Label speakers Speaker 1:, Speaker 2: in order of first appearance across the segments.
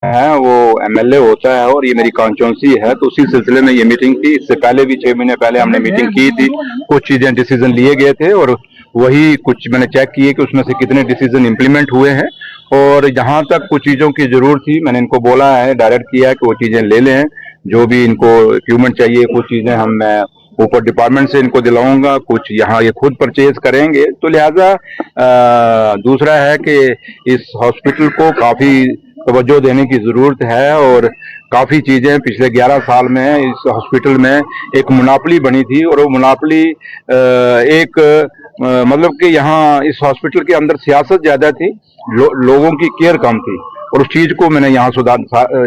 Speaker 1: है वो एमएलए होता है और ये मेरी कॉन्स्टिट्यूंसी है, तो उसी सिलसिले में ये मीटिंग थी। इससे पहले भी 6 महीने पहले हमने मीटिंग की थी, कुछ चीजें डिसीजन लिए गए थे और वही कुछ मैंने चेक किए कि उसमें से कितने डिसीजन इम्प्लीमेंट हुए हैं। और जहां तक कुछ चीजों की जरूरत थी मैंने इनको बोला है, डायरेक्ट किया है कि वो चीजें ले लें, जो भी इनको इक्विपमेंट चाहिए। कुछ चीजें मैं ऊपर डिपार्टमेंट से इनको दिलाऊंगा, कुछ यहाँ ये खुद परचेज करेंगे। तो लिहाजा दूसरा है कि इस हॉस्पिटल को काफी तवज्जो देने की जरूरत है और काफी चीजें पिछले 11 साल में इस हॉस्पिटल में एक मुनापली बनी थी और वो मुनापली एक मतलब कि यहाँ इस हॉस्पिटल के अंदर सियासत ज्यादा थी, लोगों की केयर कम थी। और उस चीज को मैंने यहाँ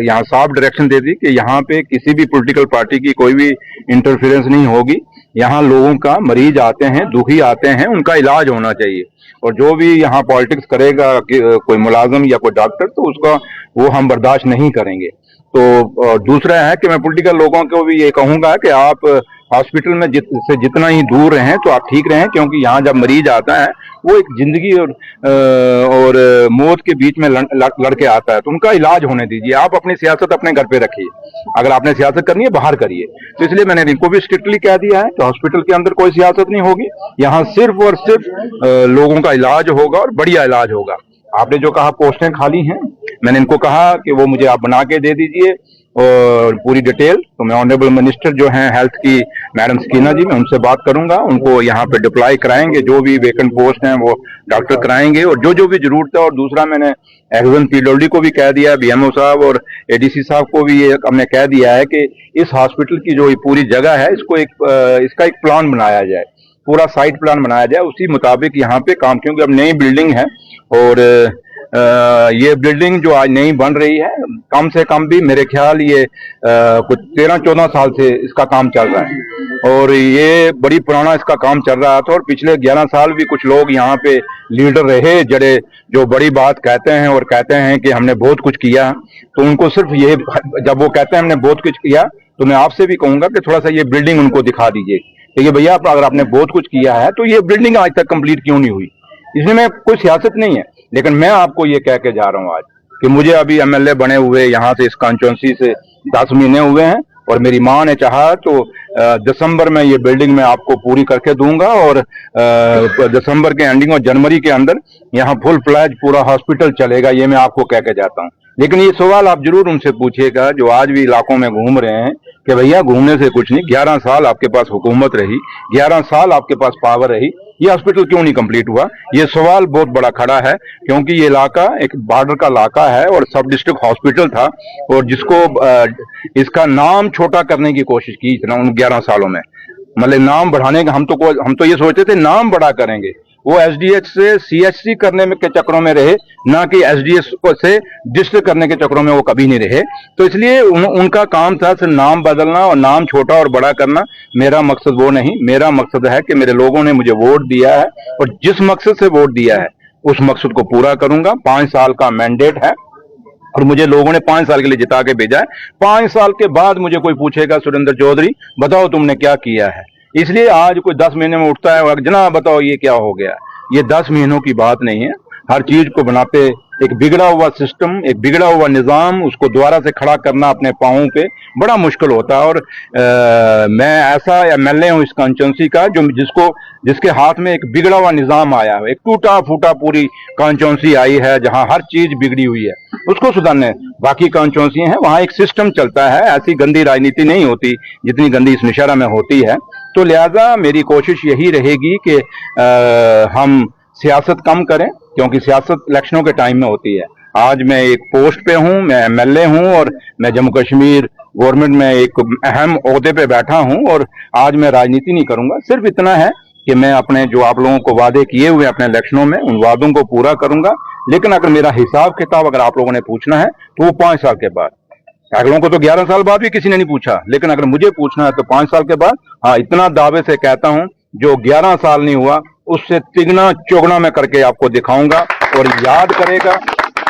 Speaker 1: यहाँ साफ डायरेक्शन दे दी कि यहाँ पे किसी भी पॉलिटिकल पार्टी की कोई भी इंटरफेरेंस नहीं होगी। यहाँ लोगों का मरीज आते हैं, दुखी आते हैं, उनका इलाज होना चाहिए। और जो भी यहाँ पॉलिटिक्स करेगा कि कोई मुलाजम या कोई डॉक्टर, तो उसका वो हम बर्दाश्त नहीं करेंगे। तो दूसरा है कि मैं पॉलिटिकल लोगों को भी ये कहूंगा कि आप हॉस्पिटल में से जितना ही दूर रहें तो आप ठीक रहें, क्योंकि यहाँ जब मरीज आता है वो एक जिंदगी और मौत के बीच में लड़के आता है, तो उनका इलाज होने दीजिए। आप अपनी सियासत अपने घर पे रखिए, अगर आपने सियासत करनी है बाहर करिए। तो इसलिए मैंने इनको भी स्ट्रिक्टली कह दिया है कि हॉस्पिटल के अंदर कोई सियासत नहीं होगी, यहाँ सिर्फ और सिर्फ लोगों का इलाज होगा और बढ़िया इलाज होगा। आपने जो कहा पोस्टें खाली हैं, मैंने इनको कहा कि वो मुझे आप बना के दे दीजिए और पूरी डिटेल। तो मैं ऑनरेबल मिनिस्टर जो हैं हेल्थ की मैडम स्कीना जी, मैं उनसे बात करूंगा, उनको यहाँ पे डिप्लॉय कराएंगे, जो भी वेकेंट पोस्ट हैं वो डॉक्टर कराएंगे और जो जो भी जरूरत है। और दूसरा मैंने एक्जन पीडब्ल्यूडी को भी कह दिया, बीएमओ साहब और एडीसी साहब को भी ये हमने कह दिया है कि इस हॉस्पिटल की जो पूरी जगह है इसको इसका एक प्लान बनाया जाए, पूरा साइट प्लान बनाया जाए, उसी मुताबिक यहाँ पे काम। क्योंकि अब नई बिल्डिंग है और ये बिल्डिंग जो आज नई बन रही है, कम से कम भी मेरे ख्याल ये कुछ 13-14 साल से इसका काम चल रहा है और ये बड़ी पुराना इसका काम चल रहा था। और पिछले 11 साल भी कुछ लोग यहाँ पे लीडर रहे जड़े, जो बड़ी बात कहते हैं और कहते हैं कि हमने बहुत कुछ किया। तो उनको सिर्फ ये, जब वो कहते हैं हमने बहुत कुछ किया, तो मैं आपसे भी कहूंगा कि थोड़ा सा ये बिल्डिंग उनको दिखा दीजिए कि ये भैया अगर आपने बहुत कुछ किया है तो ये बिल्डिंग आज तक कंप्लीट क्यों नहीं हुई। इसमें कोई सियासत नहीं है, लेकिन मैं आपको ये कह के जा रहा हूँ आज कि मुझे अभी एमएलए बने हुए यहाँ से इस कॉन्स्टिट्यूंसी से 10 महीने हुए हैं और मेरी माँ ने चाहा तो दिसंबर में ये बिल्डिंग मैं आपको पूरी करके दूंगा और दिसंबर के एंडिंग और जनवरी के अंदर यहाँ फुल फ्लैज पूरा हॉस्पिटल चलेगा। ये मैं आपको कह के जाता हूँ। लेकिन ये सवाल आप जरूर उनसे पूछिएगा जो आज भी इलाकों में घूम रहे हैं कि भैया घूमने से कुछ नहीं, 11 साल आपके पास हुकूमत रही, 11 साल आपके पास पावर रही, ये हॉस्पिटल क्यों नहीं कंप्लीट हुआ। ये सवाल बहुत बड़ा खड़ा है, क्योंकि ये इलाका एक बॉर्डर का इलाका है और सब डिस्ट्रिक्ट हॉस्पिटल था और जिसको इसका नाम छोटा करने की कोशिश की उन 11 सालों में। मतलब नाम बढ़ाने का हम तो ये सोचते थे नाम बड़ा करेंगे, वो एसडीएच से सीएचसी करने के चक्रों में रहे, ना कि एसडीएच से डिस्ट्रिक्ट करने के चक्रों में वो कभी नहीं रहे। तो इसलिए उनका काम था सिर्फ नाम बदलना और नाम छोटा और बड़ा करना। मेरा मकसद वो नहीं, मेरा मकसद है कि मेरे लोगों ने मुझे वोट दिया है और जिस मकसद से वोट दिया है उस मकसद को पूरा करूंगा। 5 साल का मैंडेट है और मुझे लोगों ने 5 साल के लिए जिता के भेजा है। 5 साल के बाद मुझे कोई पूछेगा सुरेंद्र चौधरी बताओ तुमने क्या किया है। इसलिए आज कोई 10 महीने में उठता है और जनाब बताओ ये क्या हो गया। ये 10 महीनों की बात नहीं है। हर चीज को बनाते एक बिगड़ा हुआ सिस्टम, एक बिगड़ा हुआ निजाम, उसको दोबारा से खड़ा करना अपने पांवों पे बड़ा मुश्किल होता है। और मैं ऐसा एमएलए हूं इस कॉन्स्टिट्यूंसी का जिसके हाथ में एक बिगड़ा हुआ निजाम आया है, एक टूटा फूटा पूरी कॉन्स्टिट्यूंसी आई है जहां हर चीज बिगड़ी हुई है, उसको सुधारने। बाकी कॉन्स्टिट्यूंसी हैं वहां एक सिस्टम चलता है, ऐसी गंदी राजनीति नहीं होती जितनी गंदी इस निशारा में होती है। तो लिहाजा मेरी कोशिश यही रहेगी कि हम सियासत कम करें, क्योंकि सियासत इलेक्शनों के टाइम में होती है। आज मैं एक पोस्ट पे हूं, मैं एमएलए हूं और मैं जम्मू कश्मीर गवर्नमेंट में एक अहम ओहदे पे बैठा हूं और आज मैं राजनीति नहीं करूंगा। सिर्फ इतना है कि मैं अपने जो आप लोगों को वादे किए हुए अपने इलेक्शनों में, उन वादों को पूरा करूंगा। लेकिन अगर मेरा हिसाब किताब अगर आप लोगों ने पूछना है तो वो 5 साल के बाद। अगलों को तो 11 साल बाद भी किसी ने नहीं पूछा, लेकिन अगर मुझे पूछना है तो 5 साल के बाद। हाँ, इतना दावे से कहता हूं जो 11 साल नहीं हुआ उससे तिगना चौगना मैं करके आपको दिखाऊंगा और याद करेगा।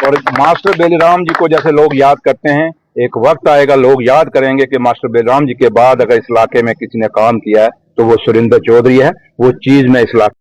Speaker 1: और मास्टर बेलीराम जी को जैसे लोग याद करते हैं, एक वक्त आएगा लोग याद करेंगे कि मास्टर बेलीराम जी के बाद अगर इस इलाके में किसी ने काम किया है तो वो सुरेंद्र चौधरी है। वो चीज मैं इस इलाके